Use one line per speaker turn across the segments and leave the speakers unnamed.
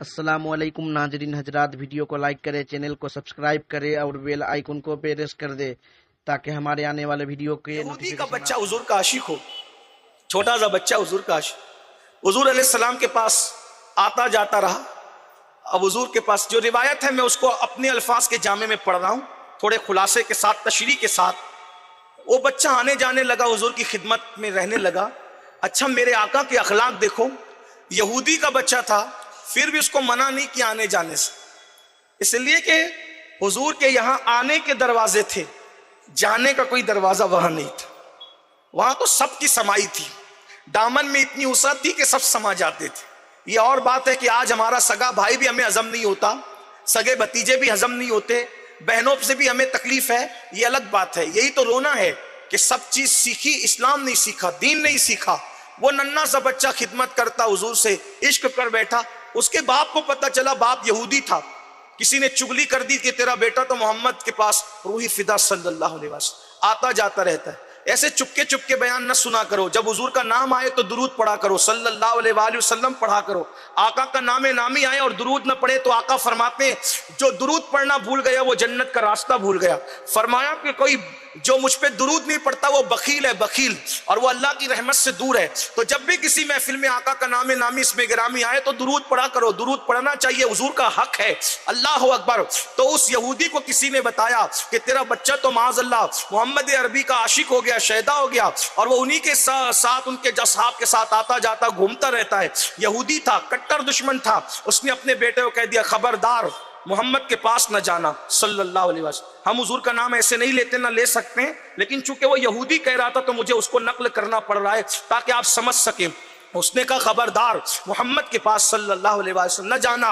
अस्सलामुअलैकुम नाजरीन हजरात, वीडियो को लाइक करें, चैनल को सब्सक्राइब करें और बेल आइकन को प्रेस कर दे ताकि हमारे आने वाले वीडियो के
यहूदी का बच्चा हुजूर का आशिक हो, छोटा सा बच्चा हुजूर का आशिक, हुजूर अलैहिस्सलाम के पास आता जाता रहा। अब हुजूर के पास जो रिवायत है मैं उसको अपने अल्फाज के जामे में पढ़ रहा हूँ, थोड़े खुलासे के साथ, तशरीह के साथ। वो बच्चा आने जाने लगा, हुजूर की खिदमत में रहने लगा। अच्छा, मेरे आका के अखलाक देखो, यहूदी का बच्चा था फिर भी उसको मना नहीं किया आने जाने से, इसलिए कि हुजूर के यहाँ आने के दरवाजे थे, जाने का कोई दरवाजा वहां नहीं था। वहां तो सबकी समाई थी, दामन में इतनी वसअत थी कि सब समा जाते थे। ये और बात है कि आज हमारा सगा भाई भी हमें हजम नहीं होता, सगे भतीजे भी हजम नहीं होते, बहनों से भी हमें तकलीफ है, ये अलग बात है। यही तो रोना है कि सब चीज सीखी, इस्लाम नहीं सीखा, दीन नहीं सीखा। वो नन्ना सा बच्चा खिदमत करता हुजूर से, इश्क कर बैठा। उसके बाप को पता चला, बाप यहूदी था, किसी ने चुगली कर दी कि तेरा बेटा तो मोहम्मद के पास रूही फिदा सल्लल्लाहु अलैहि वसल्लम आता जाता रहता है। ऐसे चुपके चुपके बयान न सुना करो, जब हुजूर का नाम आए तो दुरूद पढ़ा करो, सल्लल्लाहु अलैहि वसल्लम पढ़ा करो। आका का नामे नामी आए और दुरूद न पढ़े तो आका फरमाते हैं, जो दुरूद पढ़ना भूल गया वो जन्नत का रास्ता भूल गया। फरमाया कि कोई जो मुझ पे दुरूद नहीं पढ़ता वो बखील है, बखील, और वो अल्लाह की रहमत से दूर है। तो जब भी किसी महफिल में आका का नामे नामी इसमें गिरामी आए तो दुरूद पढ़ा करो, दुरूद पढ़ना चाहिए, हुजूर का हक है। अल्लाह अकबर। तो उस यहूदी को किसी ने बताया कि तेरा बच्चा तो माज़अल्लाह मोहम्मद अरबी का आशिक हो गया, शैदा हो गया, और वो उन्हीं के साथ उनके जसाब के साथ आता जाता घूमता रहता है। यहूदी था, कट्टर दुश्मन था। उसने अपने बेटे को कह दिया, खबरदार मोहम्मद के पास न जाना सल्लल्लाहु अलैहि वसल्लम। हम हुजूर का नाम ऐसे नहीं लेते, ना ले सकते हैं, लेकिन चूंकि वो यहूदी कह रहा था तो मुझे उसको नकल करना पड़ रहा है ताकि आप समझ सकें। उसने कहा, खबरदार मोहम्मद के पास सल्लल्लाहु अलैहि वसल्लम न जाना,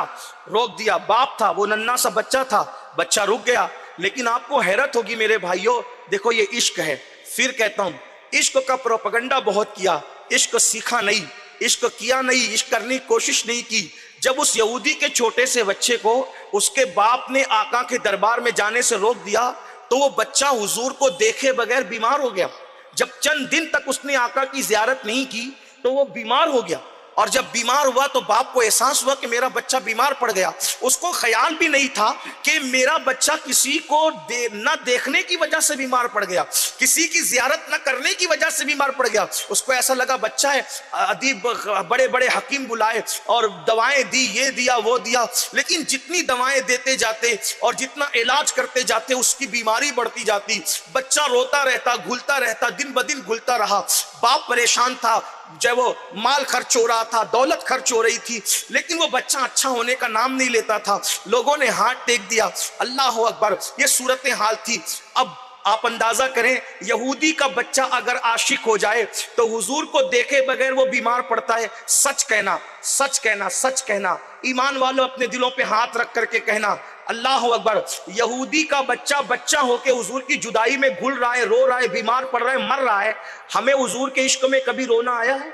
रोक दिया। बाप था, वो नन्ना सा बच्चा था, बच्चा रुक गया। लेकिन आपको हैरत होगी मेरे भाइयों, देखो ये इश्क है। फिर कहता हूं, इश्क का प्रोपेगेंडा बहुत किया, इश्क सीखा नहीं, इश्क किया नहीं, इश्क करने की कोशिश नहीं की। जब उस यहूदी के छोटे से बच्चे को उसके बाप ने आका के दरबार में जाने से रोक दिया तो वो बच्चा हुजूर को देखे बगैर बीमार हो गया। जब चंद दिन तक उसने आका की जियारत नहीं की तो वो बीमार हो गया, और जब बीमार हुआ तो बाप को एहसास हुआ कि मेरा बच्चा बीमार पड़ गया। उसको ख्याल भी नहीं था कि मेरा बच्चा किसी को न देखने की वजह से बीमार पड़ गया, किसी की जियारत न करने की वजह से बीमार पड़ गया। उसको ऐसा लगा बच्चा है, अदीब बड़े बड़े हकीम बुलाए और दवाएं दी, ये दिया वो दिया, लेकिन जितनी दवाएं देते जाते और जितना इलाज करते जाते उसकी बीमारी बढ़ती जाती। बच्चा रोता रहता, घुलता रहता, दिन ब दिन घुलता रहा। बाप परेशान था, जब वो माल खर्च हो रहा था, दौलत खर्च हो रही थी, लेकिन वो बच्चा अच्छा होने का नाम नहीं लेता था। लोगों ने हाथ टेक दिया। अल्लाह अकबर, ये सूरत हाल थी। अब आप अंदाजा करें, यहूदी का बच्चा अगर आशिक हो जाए तो हुजूर को देखे बगैर वो बीमार पड़ता है। सच कहना, सच कहना, सच कहना। ईमान वालों अपने दिलों पे हाथ रख करके कहना, अल्लाह अकबर। यहूदी का बच्चा बच्चा होके हुजूर की जुदाई में घुल रहा है, रो रहा है, बीमार पड़ रहा है, मर रहा है। हमें हुजूर के इश्क में कभी रोना आया है?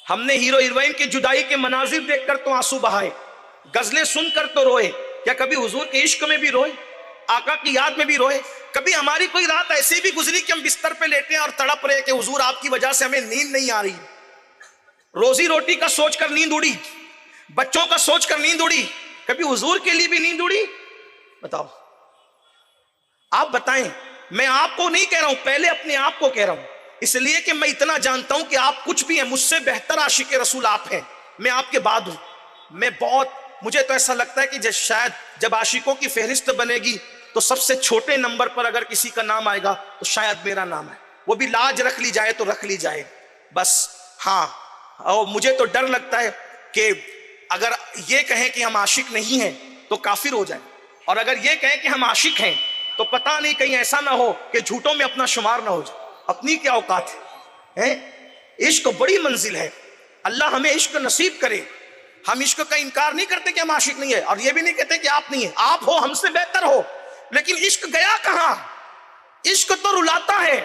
हमने हीरो हीरोइन की जुदाई के मनाजिर देखकर तो आंसू बहाए, गजलें सुनकर तो रोए, क्या कभी हुजूर के इश्क में भी रोए, आका की याद में भी रोए? कभी हमारी कोई रात ऐसी भी गुजरी कि हम बिस्तर पे लेटे और तड़प रहे कि हुजूर आपकी वजह से हमें नींद नहीं आ रही, रोजी रोटी का सोचकर नींद उड़ी, बच्चों का सोचकर नींद उड़ी, कभी हुजूर के लिए भी नींद उड़ी? बताओ, आप बताएं। मैं आपको नहीं कह रहा हूं, पहले अपने आप को कह रहा हूं, इसलिए कि मैं इतना जानता हूं कि आप कुछ भी हैं, मुझसे बेहतर आशिक रसूल आप हैं, मैं आपके बाद हूं। मैं बहुत, मुझे तो ऐसा लगता है कि शायद जब आशिकों की फहरिस्त बनेगी तो सबसे छोटे नंबर पर अगर किसी का नाम आएगा तो शायद मेरा नाम है। वो भी लाज रख ली जाए तो रख ली जाए बस। हाँ, और मुझे तो डर लगता है कि अगर ये कहें कि हम आशिक नहीं हैं तो काफिर हो जाए, और अगर ये कहें कि हम आशिक हैं तो पता नहीं कहीं ऐसा ना हो कि झूठों में अपना शुमार ना हो जाए। अपनी क्या औकात है? इश्क बड़ी मंजिल है, अल्लाह हमें इश्क नसीब करे। हम इश्क का इनकार नहीं करते कि हम आशिक नहीं है, और ये भी नहीं कहते कि आप नहीं है, आप हो, हमसे बेहतर हो, लेकिन इश्क गया कहां? इश्क तो रुलाता है,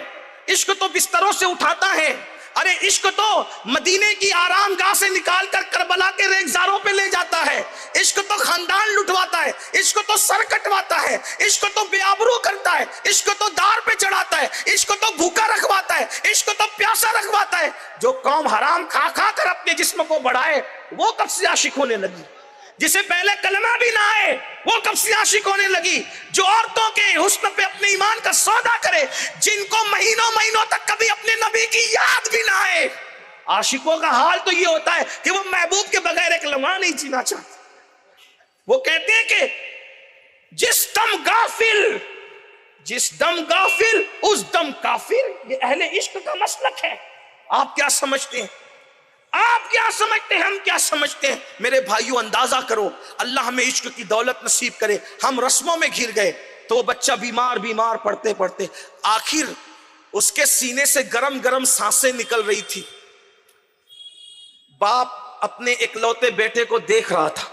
इश्क तो बिस्तरों से उठाता है। अरे इश्क तो मदीने की आरामगाह से निकाल कर करबला के रेगजारों पे ले जाता है। इश्क तो खानदान लुटवाता है। है, इश्क तो सर कटवाता है, इश्क तो बेआबरू करता है, इश्क तो दार पे चढ़ाता है, इश्क तो भूखा रखवाता है, इश्क तो प्यासा रखवाता है। जो कौम हराम खा खा कर अपने जिस्म को बढ़ाए वो कब से आशिक होने लगी? जिसे पहले कलमा भी ना आए वो कब से आशिक होने लगी? जो औरतों के हुस्न पे अपने ईमान का सौदा करे, जिनको महीनों महीनों तक कभी अपने नबी की याद भी ना आए। आशिकों का हाल तो ये होता है कि वो महबूब के बगैर एक लम्हा नहीं जीना चाहते। वो कहते हैं कि जिस दम गाफिल उस दम काफिर। ये अहले इश्क का मसलक है। आप क्या समझते हैं? आप क्या समझते हैं? हम क्या समझते हैं? मेरे भाइयों, अंदाजा करो, अल्लाह हमें इश्क की दौलत नसीब करे। हम रस्मों में घिर गए तो वो बच्चा बीमार पड़ते पड़ते आखिर उसके सीने से गरम गरम सांसें निकल रही थी। बाप अपने इकलौते बेटे को देख रहा था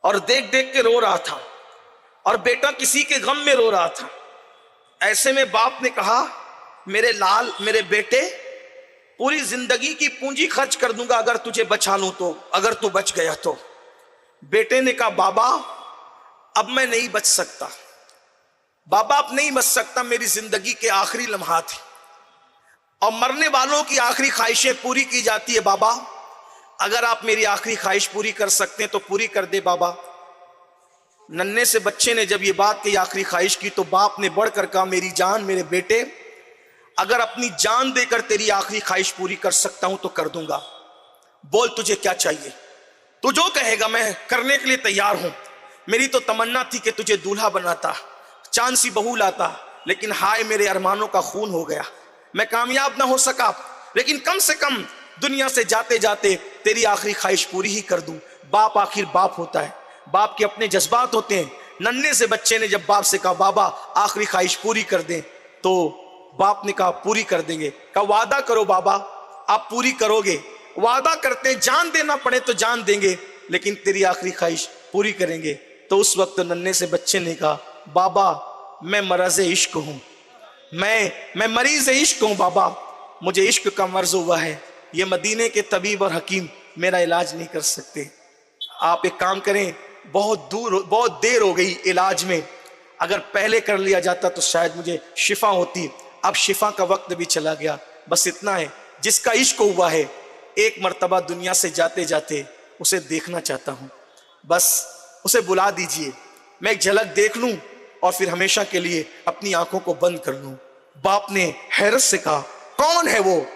और देख देख के रो रहा था, और बेटा किसी के गम में रो रहा था। ऐसे में बाप ने कहा, मेरे लाल, मेरे बेटे, पूरी जिंदगी की पूंजी खर्च कर दूंगा अगर तुझे बचा लूं तो, अगर तू बच गया तो। बेटे ने कहा, बाबा अब मैं नहीं बच सकता, बाबा अब नहीं बच सकता, मेरी जिंदगी के आखिरी लम्हात हैं और मरने वालों की आखिरी ख्वाहिशें पूरी की जाती है। बाबा अगर आप मेरी आखिरी ख्वाहिश पूरी कर सकते हैं तो पूरी कर दे बाबा। नन्हे से बच्चे ने जब ये बात की, आखिरी ख्वाहिश की, तो बाप ने बढ़कर कहा, मेरी जान, मेरे बेटे, अगर अपनी जान देकर तेरी आखिरी ख्वाहिश पूरी कर सकता हूं तो कर दूंगा। बोल तुझे क्या चाहिए, तू जो कहेगा मैं करने के लिए तैयार हूं। मेरी तो तमन्ना थी कि तुझे दूल्हा बनाता, चांद सी बहू लाता, लेकिन हाय मेरे अरमानों का खून हो गया, मैं कामयाब ना हो सका, लेकिन कम से कम दुनिया से जाते जाते तेरी आखिरी ख्वाहिश पूरी ही कर दूं। बाप आखिर बाप होता है, बाप के अपने जज्बात होते हैं। नन्हे से बच्चे ने जब बाप से कहा, बाबा आखिरी ख्वाहिश पूरी कर दें, तो बाप ने कहा, पूरी कर देंगे। कहा, वादा करो बाबा, आप पूरी करोगे। वादा करते, जान देना पड़े तो जान देंगे, लेकिन तेरी आखिरी ख्वाहिश पूरी करेंगे। तो उस वक्त नन्हे से बच्चे ने कहा, बाबा मैं मरज़ इश्क हूं, मैं मरीज इश्क हूं बाबा, मुझे इश्क का मर्ज हुआ है, ये मदीने के तबीब और हकीम मेरा इलाज नहीं कर सकते। आप एक काम करें, बहुत देर हो गई इलाज में, अगर पहले कर लिया जाता तो शायद मुझे शिफा होती, अब शिफा का वक्त भी चला गया। बस इतना है, जिसका इश्क हुआ है एक मर्तबा दुनिया से जाते जाते उसे देखना चाहता हूं, बस उसे बुला दीजिए, मैं एक झलक देख लूं और फिर हमेशा के लिए अपनी आंखों को बंद कर लूं। बाप ने हैरत से कहा, कौन है वो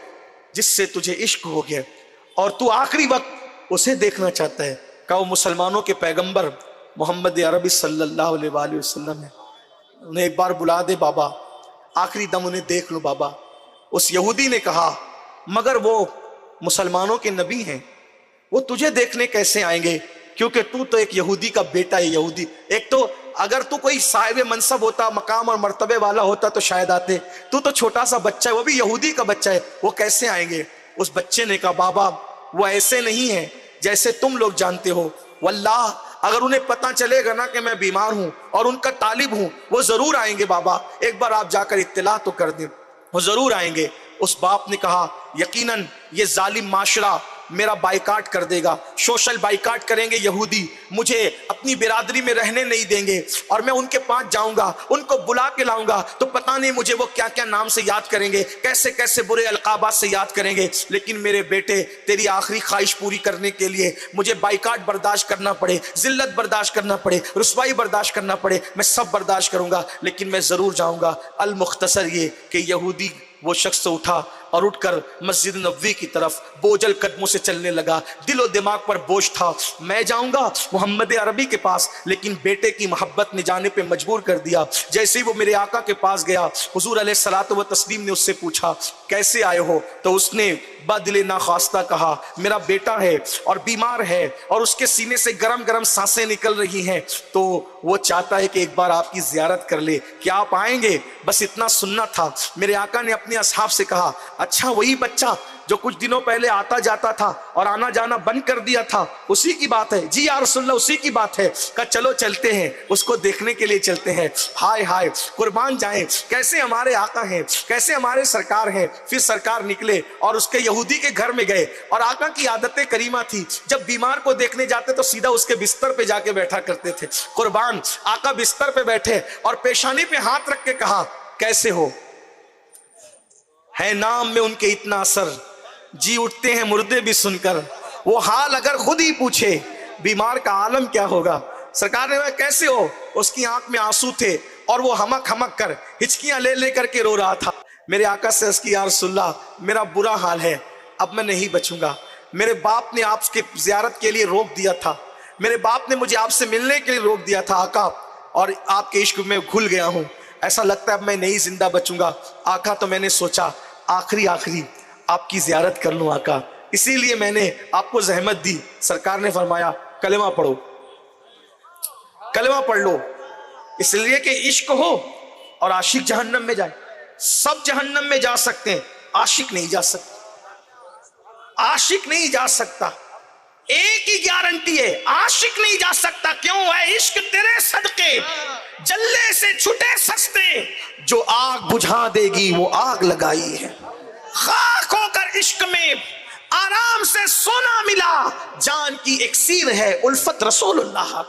जिससे तुझे इश्क हो गया और तू आखिरी वक्त उसे देखना चाहता है? कहा, वो मुसलमानों के पैगंबर मोहम्मद अरबी सल्लल्लाहु अलैहि वसल्लम है, उन्हें एक बार बुला दे बाबा, आखिरी दम उन्हें देख लो बाबा। उस यहूदी ने कहा, मगर वो मुसलमानों के नबी हैं, वो तुझे देखने कैसे आएंगे, क्योंकि तू तो एक यहूदी का बेटा है। यहूदी, एक तो अगर तू कोई साहिब मनसब होता, मकाम और मर्तबे वाला होता तो शायद आते, तू तो छोटा सा बच्चा है, वो भी यहूदी का बच्चा है, वो कैसे आएंगे? उस बच्चे ने कहा, बाबा वो ऐसे नहीं है जैसे तुम लोग जानते हो, वल्लाह अगर उन्हें पता चलेगा ना कि मैं बीमार हूं और उनका तालिब हूं, वो जरूर आएंगे बाबा, एक बार आप जाकर इत्तिला तो कर दें, वो जरूर आएंगे। उस बाप ने कहा, यकीनन ये जालिम माशरा मेरा बाइकाट कर देगा, सोशल बाइकाट करेंगे यहूदी, मुझे अपनी बिरादरी में रहने नहीं देंगे, और मैं उनके पास जाऊंगा, उनको बुला के लाऊंगा तो पता नहीं मुझे वो क्या क्या नाम से याद करेंगे, कैसे कैसे बुरे अलकाबात से याद करेंगे। लेकिन मेरे बेटे, तेरी आखिरी ख्वाहिश पूरी करने के लिए मुझे बाइकाट बर्दाश्त करना पड़े, जिल्लत बर्दाश्त करना पड़े, रुसवाई बर्दाश्त करना पड़े, मैं सब बर्दाश्त करूंगा, लेकिन मैं जरूर जाऊंगा। अल मुख्तसर ये कि यहूदी वो शख्स उठा और उठकर मस्जिद नबवी की तरफ बोझल कदमों से चलने लगा। दिलो दिमाग पर बोझ था, मैं जाऊंगा मोहम्मद अरबी के पास, लेकिन बेटे की मोहब्बत ने जाने पे मजबूर कर दिया। जैसे ही वो मेरे आका के पास गया, हुजूर अलैहिस्सलातु व तस्लीम ने उससे पूछा, कैसे आए हो? तो उसने बदिले नाखास्ता कहा, मेरा बेटा है और बीमार है और उसके सीने से गरम गरम सांसें निकल रही हैं, तो वो चाहता है कि एक बार आपकी जियारत कर ले, क्या आप आएंगे? बस इतना सुनना था। मेरे आका ने अपने असहाब से कहा, अच्छा वही बच्चा जो कुछ दिनों पहले आता जाता था और आना जाना बंद कर दिया था, उसी की बात है। जी या रसूलल्लाह, उसी की बात है। कहा चलो चलते हैं, उसको देखने के लिए चलते हैं। हाय हाय, कुर्बान जाएं, कैसे हमारे आका हैं, कैसे हमारे सरकार हैं। फिर सरकार निकले और उसके यहूदी के घर में गए, और आका की आदतें करीमा थी, जब बीमार को देखने जाते तो सीधा उसके बिस्तर पे जाके बैठा करते थे। कुर्बान, आका बिस्तर पे बैठे और पेशानी पे हाथ रख के कहा कैसे हो। है नाम में उनके इतना असर, जी उठते हैं मुर्दे भी सुनकर। वो हाल अगर खुद ही पूछे, बीमार का आलम क्या होगा। सरकार ने कहा कैसे हो। उसकी आंख में आंसू थे और वो हमक हमक कर हिचकियां ले लेकर के रो रहा था। मेरे आका से अर्ज़ की, या रसूलल्लाह, मेरा बुरा हाल है, अब मैं नहीं बचूंगा। मेरे बाप ने आपके जियारत के लिए रोक दिया था, मेरे बाप ने मुझे आपसे मिलने के लिए रोक दिया था आका, और आपके इश्क में घुल गया हूं। ऐसा लगता है अब मैं नहीं जिंदा बचूंगा आका। तो मैंने सोचा आखिरी आपकी जियारत कर लूं आका, इसीलिए मैंने आपको जहमत दी। सरकार ने फरमाया कलमा पढ़ो, कलमा पढ़ लो, इसलिए कि इश्क हो और आशिक जहन्नम में जाए। सब जहन्नम में जा सकते हैं, आशिक नहीं जा सकता। आशिक नहीं जा सकता, एक ही गारंटी है, आशिक नहीं जा सकता। क्यों है? इश्क तेरे सदके जल्ले से छुटे सस्ते, जो आग बुझा देगी वो आग लगाई है। खाक होकर इश्क में आराम से सोना मिला, जान की इक्सीर है उल्फत रसूलुल्लाह।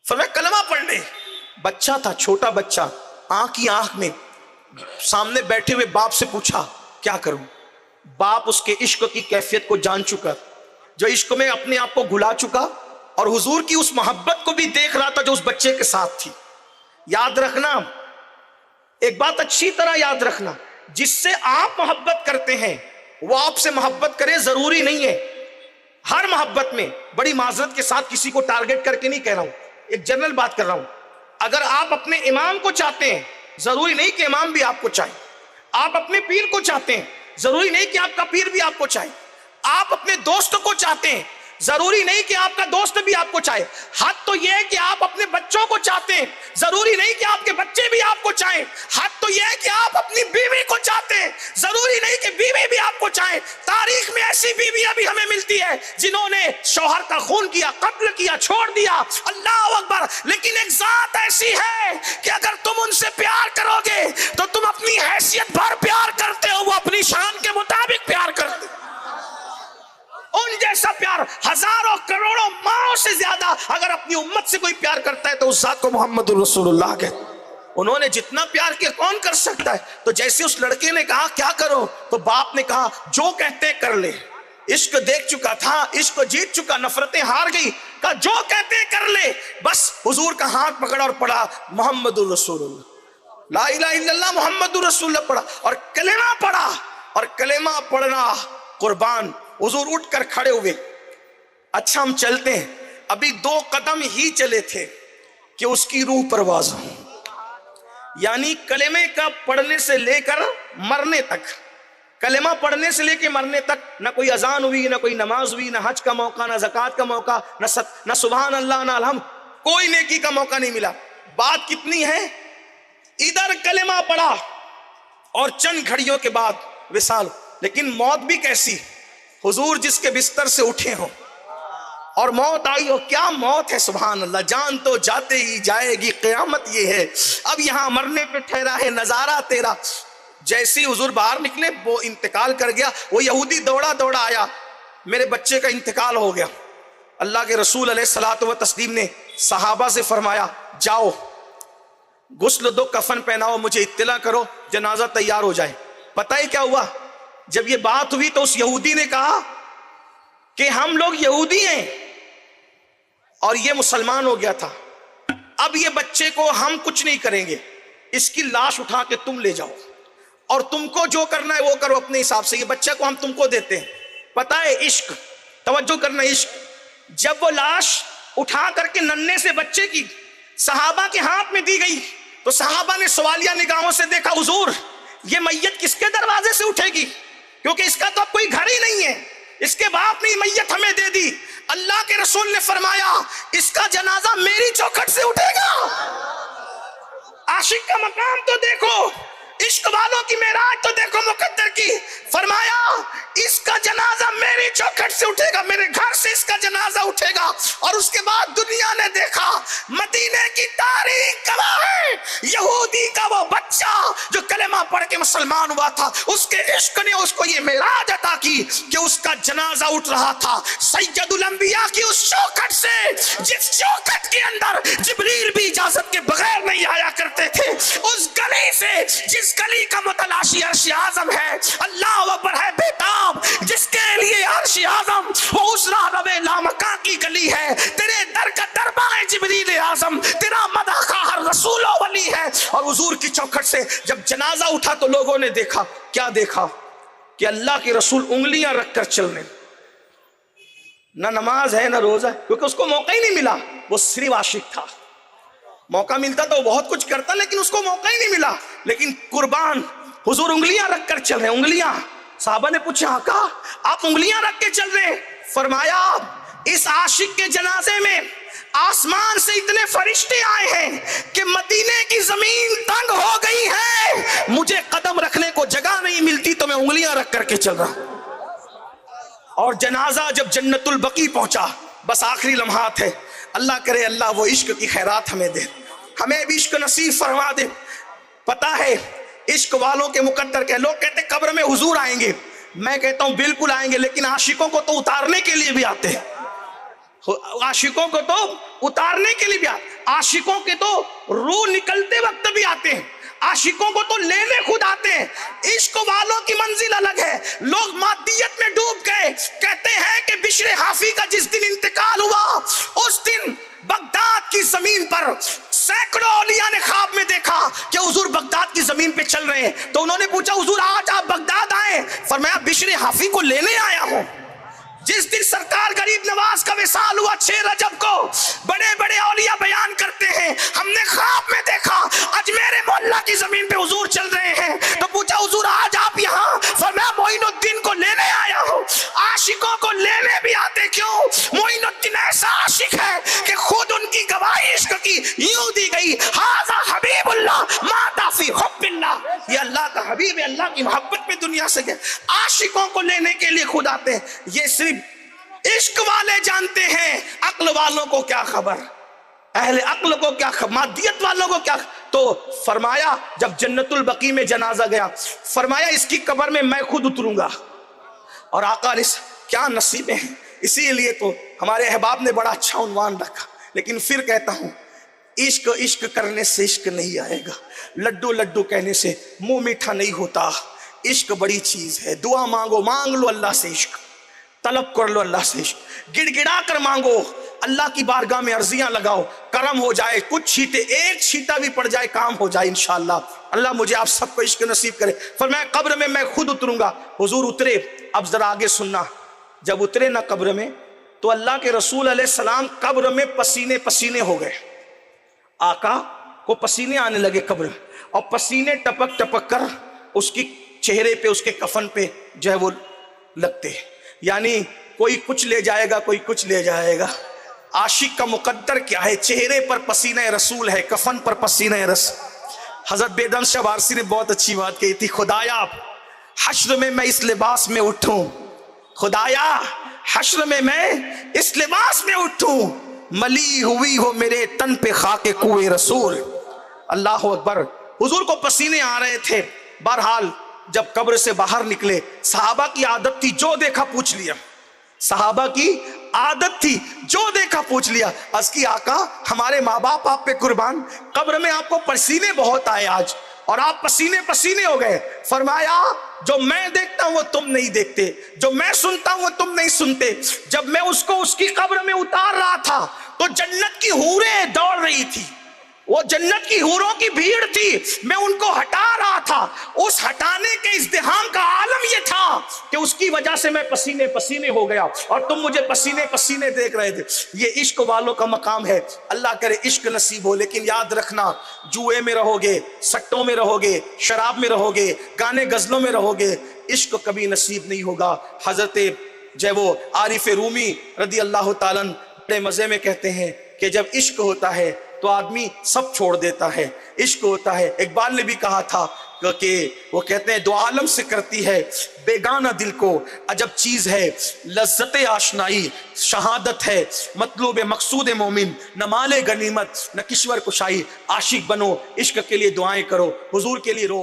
फरमाया कलमा पढ़ने। बच्चा था, छोटा बच्चा, आंख ही आंख में सामने बैठे हुए बाप से पूछा क्या करूं। बाप उसके इश्क की कैफियत को जान चुका, जो इश्क में अपने आप को घुला चुका, और हुजूर की उस मोहब्बत को भी देख रहा था जो उस बच्चे के साथ थी। याद रखना, एक बात अच्छी तरह याद रखना, जिससे आप मोहब्बत करते हैं वो आपसे मोहब्बत करे जरूरी नहीं है। हर मोहब्बत में, बड़ी माजरत के साथ किसी को टारगेट करके नहीं कह रहा हूं, एक जनरल बात कर रहा हूं। अगर आप अपने इमाम को चाहते हैं, जरूरी नहीं कि इमाम भी आपको चाहे। आप अपने पीर को चाहते हैं, जरूरी नहीं कि आपका पीर भी आपको चाहे। आप अपने दोस्त को चाहते हैं, जरूरी नहीं कि आपका दोस्त भी आपको चाहे। हद तो यह है कि आप अपने बच्चों को चाहते हैं, जरूरी नहीं कि आपके बच्चे भी आपको चाहें। हद तो यह है कि आप अपनी बीवी को चाहते हैं, जरूरी नहीं कि बीवी भी आपको चाहे। तारीख में ऐसी बीवियां भी हमें मिलती है जिन्होंने शौहर का खून किया, कत्ल किया, छोड़ दिया, अल्लाह अकबर। लेकिन एक जात ऐसी है कि अगर तुम उनसे प्यार करोगे तो तुम अपनी हैसियत भर प्यार करते हो, वो अपनी शान के मुताबिक प्यार करते हो। उन जैसा प्यार हजारों करोड़ों माओ से ज्यादा अगर अपनी उम्मत से कोई प्यार करता है तो उस जात को मोहम्मद रसूलुल्लाह कहते। उन्होंने जितना प्यार किया कौन कर सकता है। तो जैसे उस लड़के ने कहा क्या करो, तो बाप ने कहा जो कहते कर ले। इश्क देख चुका था, इश्क जीत चुका, नफरतें हार गई, कहा जो कहते कर ले। बस हुजूर का हाथ पकड़ा और पढ़ा मोहम्मद रसूलुल्लाह, ला इलाहा इल्लल्लाह मोहम्मद रसूलुल्लाह पढ़ा और कलेमा पढ़ा। और कलेमा पढ़ना, कुर्बान, हुजूर उठकर खड़े हुए। अच्छा हम चलते हैं। अभी 2 कदम ही चले थे कि उसकी रूह परवाज हो। यानी कलेमे का पढ़ने से लेकर मरने तक, कलेमा पढ़ने से लेकर मरने तक ना कोई अजान हुई, ना कोई नमाज हुई, ना हज का मौका, ना ज़कात का मौका, ना सुभान अल्लाह, ना अलहम्द, कोई नेकी का मौका नहीं मिला। बात कितनी है, इधर कलेमा पढ़ा और चंद घड़ियों के बाद विसाल। लेकिन मौत भी कैसी, हुजूर जिसके बिस्तर से उठे हो और मौत आई हो, क्या मौत है, सुभान अल्लाह। जान तो जाते ही जाएगी, क़यामत ये है, अब यहां मरने पे ठहरा है नजारा तेरा। जैसे ही हुजूर बाहर निकले वो इंतकाल कर गया। वो यहूदी दौड़ा दौड़ा आया, मेरे बच्चे का इंतकाल हो गया। अल्लाह के रसूल अलैहिस्सलातु व तस्लीम ने सहाबा से फरमाया जाओ गुस्ल दो, कफन पहनाओ, मुझे इत्तला करो, जनाजा तैयार हो जाए। पता है क्या हुआ, जब ये बात हुई तो उस यहूदी ने कहा कि हम लोग यहूदी हैं और ये मुसलमान हो गया था, अब ये बच्चे को हम कुछ नहीं करेंगे, इसकी लाश उठा के तुम ले जाओ और तुमको जो करना है वो करो अपने हिसाब से, ये बच्चे को हम तुमको देते हैं। पता है इश्क, तवज्जो करना, इश्क। जब वो लाश उठा करके नन्हे से बच्चे की सहाबा के हाथ में दी गई तो सहाबा ने सवालिया निगाहों से देखा, हुजूर ये मैयत किसके दरवाजे से उठेगी, क्योंकि इसका तो अब कोई घर ही नहीं है, इसके बाप ने मैयत हमें दे दी। अल्लाह के रसूल ने फरमाया इसका जनाजा मेरी चौखट से उठेगा। आशिक का मकाम तो देखो, इश्क वालों की मेराज तो देखो मुकद्दर की। फरमाया इसका जनाजा मेरी चौखट से उठेगा, मेरे घर से इसका जनाजा उठेगा। और उसके बाद दुनिया ने देखा, मदीने की तारीख गवाह है, यहूदी का वो बच्चा जो कलेमा पढ़ के मुसलमान हुआ था, उसके इश्क ने उसको ये मेराज अता की कि उसका जनाजा उठ रहा था सैयदुल अंबिया की उस चौखट से, जिस चौखट के अंदर जिब्रील भी इजाजत के बगैर नहीं आया करते थे, उस गली से जिस गली का मुतलाशी अर्श आजम है, अल्लाह अकबर है बेताब, जिसके लिए अर्श आजम वो उस राह लामका की गली है। तेरे दर का दरबा है जिब्रील आजम, तेरा मदह हर रसूल वली है। और हुजूर की चौखट से जब जनाजा उठा तो लोगों ने देखा, क्या देखा कि अल्लाह के रसूल उंगलियां रखकर चल रहे, ना नमाज है ना रोजा, क्योंकि उसको मौका ही नहीं मिला। वो सिर्फ आशिक था, मौका मिलता तो बहुत कुछ करता, लेकिन उसको मौका ही नहीं मिला। लेकिन कुर्बान हुजूर उंगलियां रखकर चल रहे, उंगलियां। साहबा ने पूछा आका आप उंगलियां रख के चल रहे? फरमाया इस आशिक के जनाजे में आसमान से इतने फरिश्ते आए हैं कि मदीने की जमीन तंग हो गई है, मुझे कदम रखने को जगह नहीं मिलती, तो मैं उंगलियां रख करके चल रहा। और जनाजा जब जन्नतुल बकी पहुंचा, बस आखिरी लम्हात है, अल्लाह करे अल्लाह वो इश्क की खैरात हमें दे, हमें भी इश्क नसीब फरमा दे। पता है इश्क वालों के मुकद्दर के लोग कहते कब्र में हुजूर आएंगे, मैं कहता हूं बिल्कुल आएंगे, लेकिन आशिकों को तो उतारने के लिए भी आते हैं, आशिकों को तो उतारने के लिए भी आते, आशिकों के तो रूह निकलते वक्त भी आते हैं, आशिकों को तो लेने खुद आते हैं। इश्क वालों की मंजिल अलग है। लोग मादियत में डूब गए, कहते हैं कि बिश्र हाफी का जिस दिन इंतकाल हुआ उस दिन बगदाद की जमीन पर सैकड़ों औलिया ने ख्वाब में देखा कि हुजूर बगदाद की जमीन पे चल रहे हैं। तो उन्होंने पूछा हुजूर आज आप बगदाद आए? फरमाया बिश्र हाफी को लेने आया हूं। जिस दिन सरकार गरीब नवाज का विसाल हुआ 6 रजब को, बड़े बड़े औलिया बयान करते हैं हमने ख्वाब में देखा अजमेर मोहल्ला की जमीन पे हुजूर चल रहे हैं। तो पूछा हुजूर आज आप यहाँ? फरमाया मोइनुद्दीन को लेने आया हूँ। आशिकों को लेने भी आते क्यों? मोइनुद्दीन ऐसा आशिक है कि खुद उनकी गवाही इश्क की यूं दी गई, हाज़ा हबीबुल्लाह माता फी हुब्बिल्लाह, ये अल्लाह का हबीब है, अल्लाह की मोहब्बत में दुनिया से गए। आशिकों को लेने के लिए खुद आते हैं। ये सिर्फ इश्क वाले जानते हैं, अक्ल वालों को क्या खबर, अहले अक्ल को क्या खबर, मादियत वालों को क्या। तो फरमाया जब जन्नतुल बकी में जनाजा गया, फरमाया इसकी कब्र में मैं खुद उतरूंगा। और आका इस क्या नसीबें हैं। इसीलिए तो हमारे अहबाब ने बड़ा अच्छा उन्वान रखा। लेकिन फिर कहता हूं इश्क इश्क करने से इश्क नहीं आएगा, लड्डू लड्डू कहने से मुंह मीठा नहीं होता। इश्क बड़ी चीज है। दुआ मांगो, मांग लो अल्लाह से इश्क, तलब कर लो अल्लाह से इश्क, गिड़गिड़ा कर मांगो, अल्लाह की बारगाह में अर्जियां लगाओ, करम हो जाए। कुछ छींटे, एक छींटा भी पड़ जाए काम हो जाए इंशाअल्लाह। अल्लाह मुझे आप सबको इश्क नसीब करे। फरमाया कब्र में मैं खुद उतरूंगा। हुजूर उतरे। अब जरा आगे सुनना, जब उतरे ना कब्र में तो अल्लाह के रसूल अलैहिस्सलाम कब्र में पसीने पसीने हो गए। आका को पसीने आने लगे कब्र में, और पसीने टपक टपक कर उसकी चेहरे पे, उसके कफन पे जो है वो लगते हैं। यानी कोई कुछ ले जाएगा, कोई कुछ ले जाएगा। आशिक का मुकद्दर क्या है? चेहरे पर पसीना रसूल है, कफन पर पसीना रसूल। हजरत बेदम शाह वारसी ने बहुत अच्छी बात कही थी, खुदाया हश्र में मैं इस लिबास में उठूं, खुदाया हश्र में मैं इस लिबास में उठूं, मली हुई हो मेरे तन पे खाके कुए रसूल। अल्लाह अकबर। हुजूर को पसीने आ रहे थे। बहरहाल जब कब्र से बाहर निकले, सहाबा की आदत थी जो देखा पूछ लिया, सहाबा की आदत थी जो देखा पूछ लिया। अर्ज़ की आका हमारे माँ बाप आप पे कुर्बान, कब्र में आपको पसीने बहुत आए आज और आप पसीने पसीने हो गए। फरमाया जो मैं देखता हूं वो तुम नहीं देखते, जो मैं सुनता हूं वो तुम नहीं सुनते। जब मैं उसको उसकी कब्र में उतार रहा था तो जन्नत की हूरें दौड़ रही थी, वो जन्नत की हूरों की भीड़ थी, मैं उनको हटा रहा था। उस हटाने के इज़्दिहाम का आलम ये था कि उसकी वजह से मैं पसीने पसीने हो गया और तुम मुझे पसीने पसीने देख रहे थे। ये इश्क वालों का मकाम है। अल्लाह करे इश्क नसीब हो। लेकिन याद रखना, जुए में रहोगे, सट्टों में रहोगे, शराब में रहोगे, गाने गजलों में रहोगे, इश्क कभी नसीब नहीं होगा। हजरत जय वो आरिफ रूमी रदी अल्लाह ताला बड़े मजे में कहते हैं कि जब इश्क होता है तो आदमी सब छोड़ देता है। इश्क होता है। इकबाल ने भी कहा था कि वो कहते हैं दो आलम से करती है बेगाना दिल को अजब चीज है लज्जत आशनाई, शहादत है मतलूब मकसूद मोमिन, न माले गनीमत न किश्वर कुशाई। आशिक बनो, इश्क के लिए दुआएं करो, हुजूर के लिए रो।